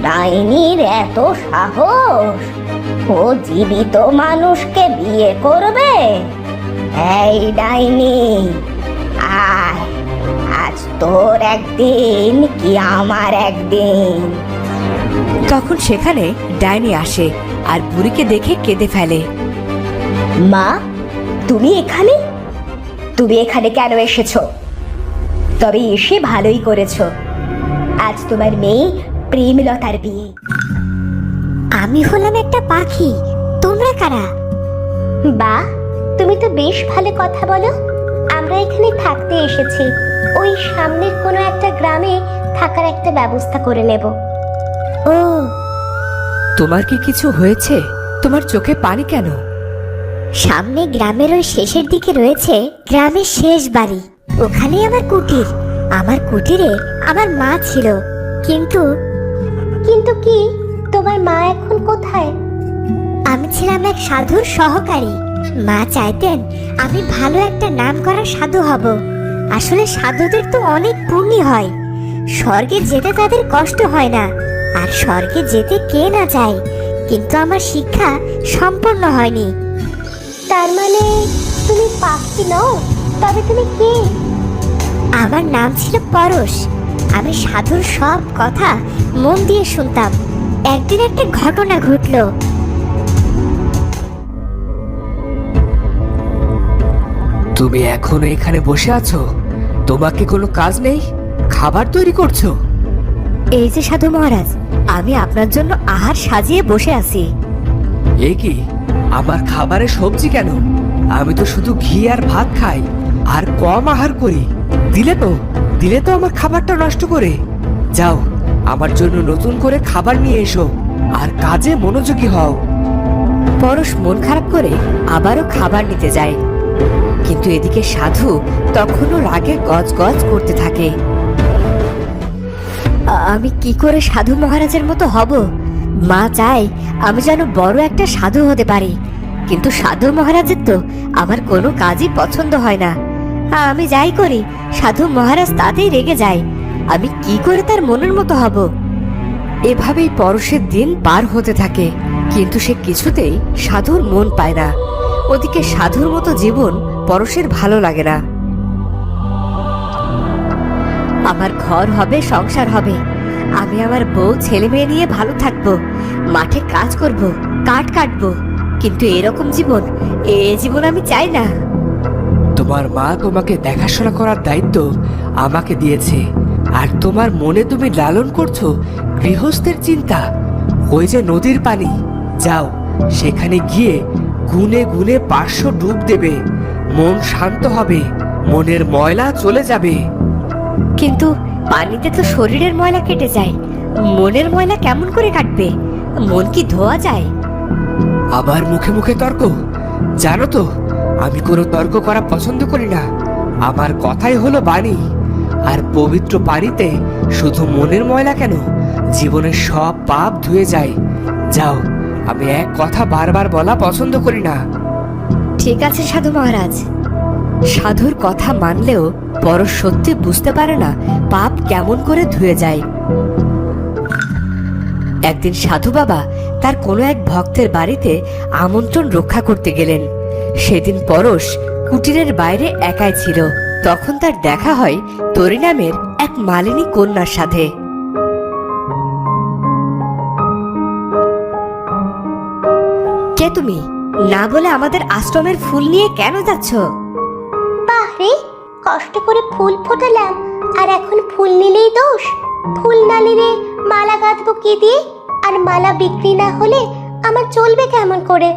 ডাইনির এত সাহস! ও জীবিত মানুষকে বিয়ে করবে? এই ডাইনি, আয়, আজ তোর একদিন কি আমার একদিন। তখন সেখানে ডাইনি আসে আর বুড়িকে দেখে কেঁদে ফেলে। মা, তুমি এখানে? তুমি এখানে কেন এসেছো? তবে এসে ভালোই করেছো। আজ তোমার মেয়ে প্রেমলতার বিয়ে। আমি হলাম একটা পাখি, তোমরা কারা? বাহ, তুমি তো বেশ ভালো কথা বলো। আমরা এখানে থাকতে এসেছি। ওই সামনের কোনো একটা গ্রামে থাকার একটা ব্যবস্থা করে নেব। ও, তোমার কি কিছু হয়েছে? তোমার চোখে পানি কেন? সামনে গ্রামের ওই শেষের দিকে রয়েছে গ্রামের শেষ বাড়ি, ওখানেই আমার কুটির। আমার কুটিরে আমার মা ছিল, কিন্তু কিন্তু কি, তোমার মা এখন কোথায়? আমি ছিলাম এক সাধুর সহকারী। মা চাইতেন আমি ভালো একটা নাম করা সাধু হব। আসলে সাধুদের তো অনেক পুণ্য হয়, স্বর্গে যেতে তাদের কষ্ট হয় না। আর স্বর্গে যেতে কে না চায়, কিন্তু আমার শিক্ষা সম্পূর্ণ হয়নি। তার মানে তুমি পাখি নও? তবে তুমি কে? আমার নাম ছিল পরশ। আমি সাধুর সব কথা মন দিয়ে শুনতাম। একদিন একটা ঘটনা ঘটলো। তুমি এখনো এখানে বসে আছো? তোমাকে কোনো কাজ নেই? খাবার তৈরি করছো? এই যে সাধু মহারাজ, আমি আপনার জন্য আহার সাজিয়ে বসে আছি। এ কি, আমার খাবারে সবজি কেন? আমি তো শুধু ঘি আর ভাত খাই, আর কম আহার করি। দিলে তো আমার খাবারটা নষ্ট করে। যাও, আমার জন্য নতুন করে খাবার নিয়ে এসো আর কাজে মনোযোগী হও। পরশ মন খারাপ করে আবারও খাবার নিতে যায়, কিন্তু এদিকে সাধু তখনও রাগে গজগজ করতে থাকে। আমি কি করে সাধু মহারাজের মতো হব? মা চায় আমি যেন বড় একটা সাধু হতে পারি, কিন্তু সাধু মহারাজের তো আমার কোনো কাজই পছন্দ হয় না। আমি যাই করি সাধু মহারাজ তাতেই রেগে যায়। আমি কি করে তার মনের মতো হব? এভাবেই পরশের দিন পার হতে থাকে, কিন্তু সে কিছুতেই সাধুর মন পায় না। ওদিকে সাধুর মতো জীবন পরশের ভালো লাগে না। আমার ঘর হবে, সংসার হবে, আমি আমার বউ ছেলে মেয়ে নিয়ে ভালো থাকবো, মাঠে কাজ করব, কাঠ কাটবো, কিন্তু এরকম জীবন, এ জীবন আমি চাই না। তোমার মা তোমাকে দেখাশোনা করার দায়িত্ব আমাকে দিয়েছে, আর তোমার মনে তুমি লালন করছো গৃহস্থের চিন্তা। ওই যে নদীর পানি, যাও সেখানে গিয়ে গুনে গুনে 500 ডুব দেবে। মন শান্ত হবে, মনের ময়লা চলে যাবে। কিন্তু পানিতে তো শরীরের ময়লা কেটে যায়, মনের ময়লা কেমন করে কাটবে? মন কি ধোয়া যায়? আবার মুখে মুখে তর্ক? জানো তো, আমি কোনো তর্ক করা পছন্দ করি না। আমার কথাই হলো বাণী, আর পবিত্র পানিতে শুধু মনের ময়লা কেন, জীবনের সব পাপ ধুয়ে যায়। যাও, আমি এক কথা বারবার বলা পছন্দ করি না। ঠিক আছে সাধু মহারাজ। সাধুর কথা মানলেও পরশ সত্যি বুঝতে পারে না পাপ কেমন করে ধুয়ে যায়। একদিন সাধু বাবা তার কোনো এক ভক্তের বাড়িতে আমন্ত্রণ রক্ষা করতে গেলেন। সেদিন পরশ কুটিরের বাইরে একাই ছিল। তখন তার দেখা হয় তরি নামের এক মালিনী কন্যার সাথে। কে তুমি? না বলে আমাদের আশ্রমের ফুল নিয়ে কেন যাচ্ছ? বাহরে, কষ্ট করে ফুল ফোটালাম, আর এখন ফুল নিলেই দোষ? ফুল না নিলে মালা গাঁথবো কি দিয়ে? আর মালা বিক্রি না হলে আমার চলবে কেমন করে?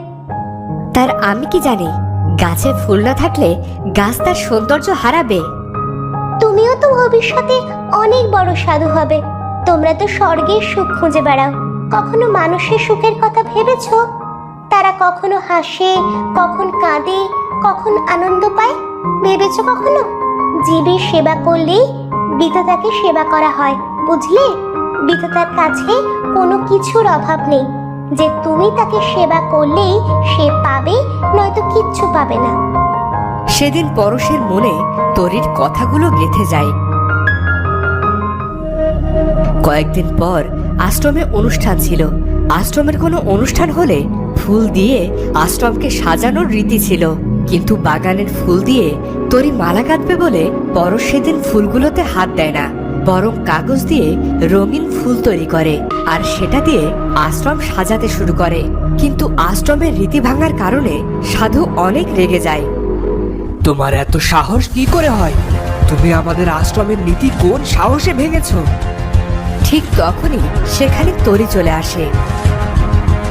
তার আমি কি জানি, গাছে ফুল না থাকলে গাছ তার সৌন্দর্য হারাবে। তুমিও তো ভবিষ্যতে অনেক বড় সাধু হবে। তোমরা তো স্বর্গের সুখ খুঁজে বেড়াও, কখনো মানুষের সুখের কথা ভেবেছো? তারা কখনো হাসে, কখন কাঁদে, কখন আনন্দ পায়, ভেবেছো কখনো? জীবের সেবা করলেই বিধাতাকে সেবা করা হয়, বুঝলে? বিধাতার কাছে কোনো কিছুর অভাব নেই, যে তুমি তাকে সেবা করলেই সে পাবে, নয়তো কিচ্ছু পাবে না। সেদিন পরশের মনে তরির কথাগুলো গেঁথে যায়। কয়েকদিন পর আশ্রমে অনুষ্ঠান ছিল। আশ্রমের কোনো অনুষ্ঠান হলে ফুল দিয়ে আশ্রমকে সাজানোর রীতি ছিল, কিন্তু বাগানের ফুল দিয়ে তরি মালা গাঁথবে বলে পরশ সেদিন ফুলগুলোতে হাত দেয় না, বরং কাগজ দিয়ে রঙিন ফুল তৈরি করে আর সেটা দিয়ে আশ্রম সাজাতে শুরু করে। কিন্তু আশ্রমের রীতি ভাঙার কারণে সাধু অনেক রেগে যায়। তোমার এত সাহস কি করে হয়? তুমি আমাদের আশ্রমের নীতি কোন সাহসে ভেঙেছো? ঠিক তখনই সেখানে তরি চলে আসে।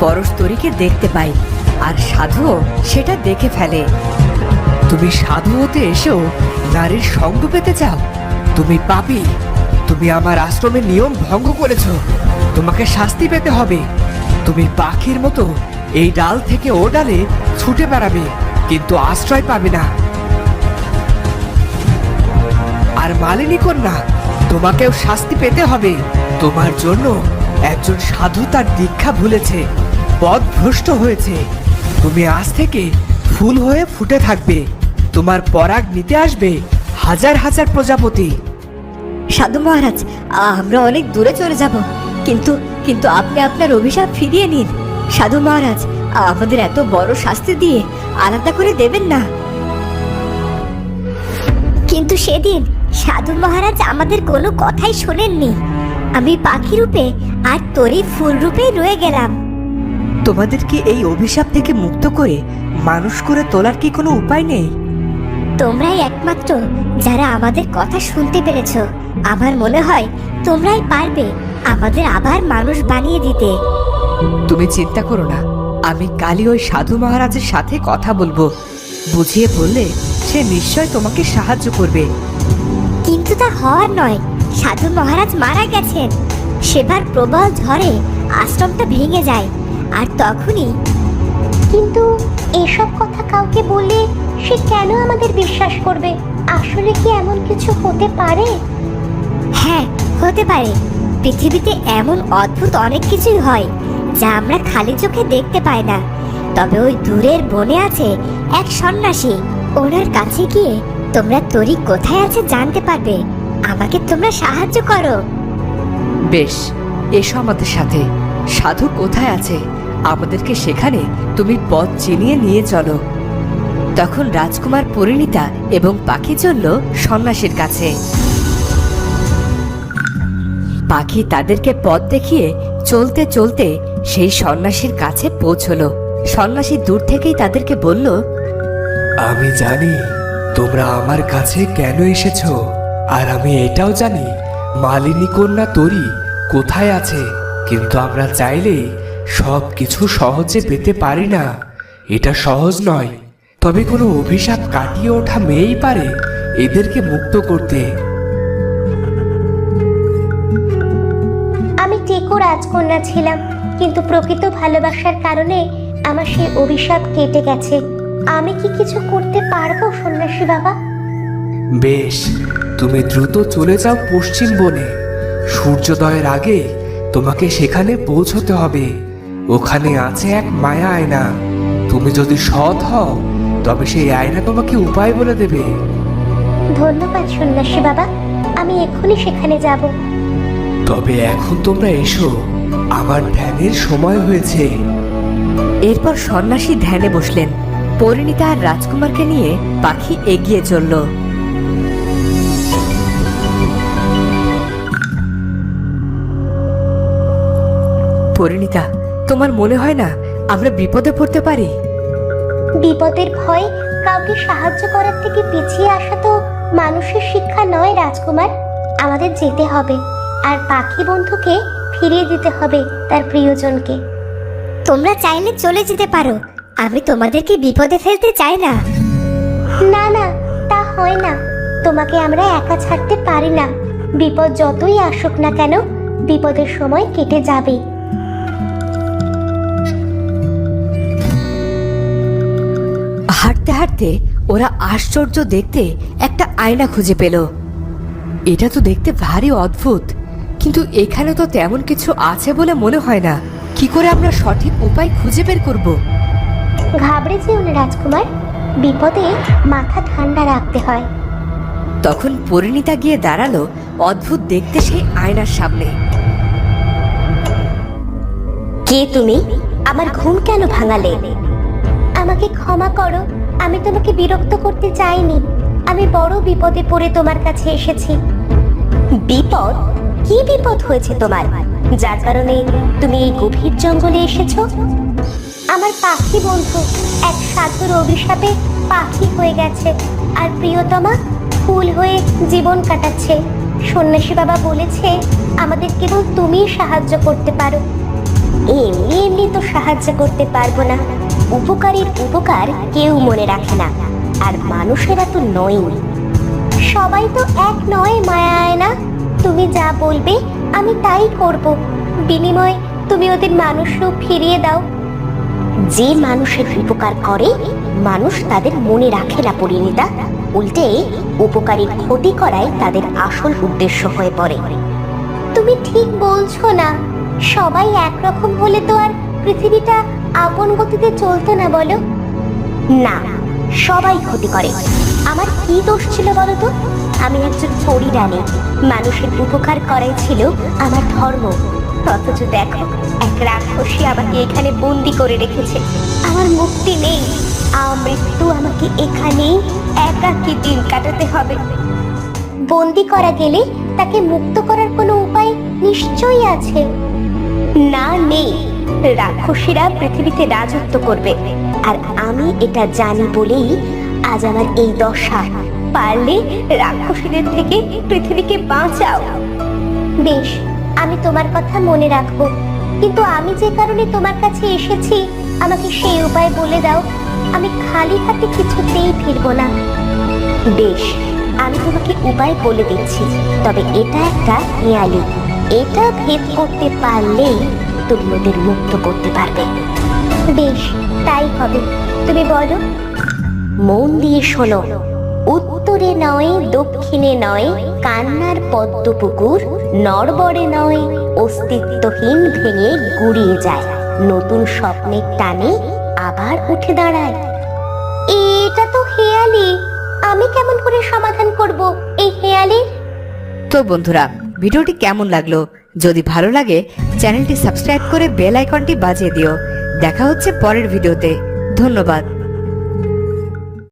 পরশ তরিকে দেখতে পায় আর সাধুও সেটা দেখে ফেলে। তুমি সাধু হতে এসেও নারীর সঙ্গ পেতে চাও? তুমি পাপী, তুমি আমার আশ্রমের নিয়ম ভঙ্গ করেছো, তোমাকে শাস্তি পেতে হবে। তুমি পাখির মতো এই ডাল থেকে ও ডালে ছুটে বেড়াবে, কিন্তু আশ্রয় পাবে না। আর মালিনী কন্যা, তোমাকেও শাস্তি পেতে হবে। তোমার জন্য একজন সাধু তার দীক্ষা ভুলেছে, পথভ্রষ্ট হয়েছে। তুমি আজ থেকে ফুল হয়ে ফুটে থাকবে, তোমার পরাগ নিতে আসবে হাজার হাজার প্রজাপতি। সাধু মহারাজ, আমরা অনেক দূরে চলে যাব, কিন্তু কিন্তু আপনি আপনার অভিশাপ ফিরিয়ে নিন। সাধু মহারাজ, আমাদের এত বড় শাস্তি দিয়ে আলাদা করে দেবেন না। কিন্তু সেদিন সাধু মহারাজ আমাদের কোনো কথাই শোনেননি। আমি পাখি রূপে আর তরি ফুল রূপে রয়ে গেলাম। তোমাদেরকে এই অভিশাপ থেকে মুক্ত করে মানুষ করে তোলার কি কোনো উপায় নেই? তোমরাই একমাত্র যারা আমাদের কথা শুনতে পেরেছো। আমার মনে হয় তোমরাই পারবে আমাদের আবার মানুষ বানিয়ে দিতে। তুমি চিন্তা করো না, আমি কালই ওই সাধু মহারাজের সাথে কথা বলবো। বুঝিয়ে বললে সে নিশ্চয় তোমাকে সাহায্য করবে। কিন্তু তা হওয়ার নয়, সাধু মহারাজ মারা গেছেন। সেবার প্রবল ঝড়ে আশ্রমটা ভেঙে যায়, আর তখনই। কিন্তু এসব কথা কাউকে বললে সে কেন আমাদের বিশ্বাস করবে? আসলে কি এমন কিছু হতে পারে? হ্যাঁ, হতে পারে। পৃথিবীতে এমন অদ্ভুত অনেক কিছুই হয় যা আমরা খালি চোখে দেখতে পাই না। তবে ওই দূরের বনে আছে এক সন্ন্যাসী। ওনার কাছে গিয়ে তোমরা তরি কোথায় আছে জানতে পারবে। আমাকে তোমরা সাহায্য করো। বেশ, এসো আমাদের সাথে। সাধু কোথায় আছে আমাদেরকে সেখানে তুমি পথ চিনিয়ে নিয়ে চলো। তখন রাজকুমার পরিণীতা এবং পাখি চলল সন্ন্যাসীর কাছে। পাখি তাদেরকে পথ দেখিয়ে চলতে চলতে সেই সন্ন্যাসীর কাছে পৌঁছলো। সন্ন্যাসী দূর থেকেই তাদেরকে বলল, আমি জানি তোমরা আমার কাছে কেন এসেছো, আর আমি এটাও জানি মালিনী কন্যা তরি কোথায় আছে। কিন্তু আমরা চাইলেই সব কিছু সহজে পেতে পারি না, এটা সহজ নয়। তবে কোনো অভিশাপ কাটিয়ে ওঠা মেয়েই পারে এদেরকে মুক্ত করতে। আমি টেকো রাজকন্যা ছিলাম, কিন্তু প্রকৃত ভালোবাসার কারণে আমার সেই অভিশাপ কেটে গেছে। আমি কি কিছু করতে পারবো সন্ন্যাসী বাবা? বেশ, তুমি দ্রুত চলে যাও পশ্চিম বনে। সূর্যোদয়ের আগে তোমাকে সেখানে পৌঁছতে হবে। ওখানে আছে এক মায়া আয়না। তুমি যদি সৎ হও তবে সেই আয়না তোমাকে উপায় বলে দেবে। ধন্যবাদ সন্ন্যাসী বাবা, আমি এক্ষুনি সেখানে যাব। তবে এখন তোমরা এসো, আমার ধ্যানের সময় হয়েছে। এরপর সন্ন্যাসী ধ্যানে বসলেন। পরিণীতা আর রাজকুমারকে নিয়ে পাখি এগিয়ে চলল। পরিণীতা, তোমার মনে হয় না আমরা বিপদে পড়তে পারি? বিপদের ভয় কাউকে সাহায্য করার থেকে পিছিয়ে আসা তো মানুষের শিক্ষা নয় রাজকুমার। আমাদের যেতে হবে আর পাখি বন্ধুকে ফিরিয়ে দিতে হবে তার প্রিয়জনকে। তোমরা চাইলে চলে যেতে পারো, আমি তোমাদেরকে বিপদে ফেলতে চাই না। না না, তা হয় না। তোমাকে আমরা একা ছাড়তে পারি না। বিপদ যতই আসুক না কেন, বিপদের সময় কেটে যাবে। হাঁটতে হাঁটতে ওরা আশ্চর্য দেখতে একটা আয়না খুঁজে পেল। এটা তো দেখতে ভারী অদ্ভুত, কিন্তু এখানে তো তেমন কিছু আছে বলে মনে হয় না। কি করে আমরা সঠিক উপায় খুঁজে বের করব? ঘাবড়ে যেও না রাজকুমার, বিপদে মাথা ঠান্ডা রাখতে হয়। তখন পরিণীতা গিয়ে দাঁড়ালো অদ্ভুত দেখতে সেই আয়নার সামনে। কে তুমি? আমার ঘুম কেন ভাঙালে? আমাকে ক্ষমা করো, আমি তোমাকে বিরক্ত করতে চাইনি। আমি বড় বিপদে পড়ে তোমার কাছে এসেছি। বিপদ? কি বিপদ হয়েছে তোমার, যার কারণে তুমি এই গভীর জঙ্গলে এসেছো? আমার পাখি বন্ধু এক সাধুর অভিশাপে পাখি হয়ে গেছে, আর প্রিয়তমা ফুল হয়ে জীবন কাটাচ্ছে। সন্ন্যাসী বাবা বলেছে আমাদের কেবল তুমিই সাহায্য করতে পারো। এমনি এমনি তো সাহায্য করতে পারবো না। উপকারীর উপকার কেউ মনে রাখে না, আর মানুষেরা তো নয়। সবাই তো এক নয় মায়া না। তুমি যা বলবে আমি তাই করব। বিনিময়ে তুমি ওদের মানুষ রূপ ফিরিয়ে দাও। যে মানুষের উপকার করে মানুষ তাদের মনে রাখে না পরিণীতা, উল্টে উপকারীর ক্ষতি করাই তাদের আসল উদ্দেশ্য হয়ে পড়ে। তুমি ঠিক বলছো না। সবাই একরকম হলে তো আর পৃথিবীটা আপন গতিতে চলতো না, বলো? না, সবাই ক্ষতি করে। আমার কি দোষ ছিল বলো তো? আমি একজন পরিরানী, মানুষের উপকার করাই ছিল আমার ধর্ম। অথচ দেখো, এক রাক্ষসী আমাকে এখানে বন্দি করে রেখেছে। আমার মুক্তি নেই। মৃত্যু আমাকে এখানেই একাকী দিন কাটাতে হবে। বন্দি করা গেলে তাকে মুক্ত করার কোনো উপায় নিশ্চয়ই আছে। না, নেই। রাক্ষসীরা পৃথিবীতে রাজত্ব করবে, আর আমি এটা জানি বলেই আজ আমার এই দশা। পারলে রাক্ষসীদের থেকে পৃথিবীকে বাঁচাও। বেশ, আমি তোমার কথা মনে রাখবো, কিন্তু আমি যে কারণে তোমার কাছে এসেছি আমাকে সেই উপায় বলে দাও। আমি খালি হাতে কিছুতেই ফিরবো না। বেশ, আমি তোমাকে উপায় বলে দিচ্ছি, তবে এটা একটা হেঁয়ালি। এটা ভেদ করতে পারলেই তুমি ওদের মুক্ত করতে পারবে। বেশ, তাই হবে। তুমি বলো। মন দিয়ে শোনো। উত্তরে নয়, দক্ষিণে নয়, কান্নার পদ্মপুকুর নড়বড়ে নয়, অস্তিত্বহীন ভেঙে গুড়িয়ে যায়, নতুন স্বপ্নের টানে আবার উঠে দাঁড়ায়। এটা তো হেয়ালি। আমি কেমন করে সমাধান করব এই হেয়ালি? তো বন্ধুরা, ভিডিওটি কেমন লাগলো? যদি ভালো লাগে চ্যানেলটি সাবস্ক্রাইব করে বেল আইকনটি বাজিয়ে দিও। দেখা হচ্ছে পরের ভিডিওতে। ধন্যবাদ।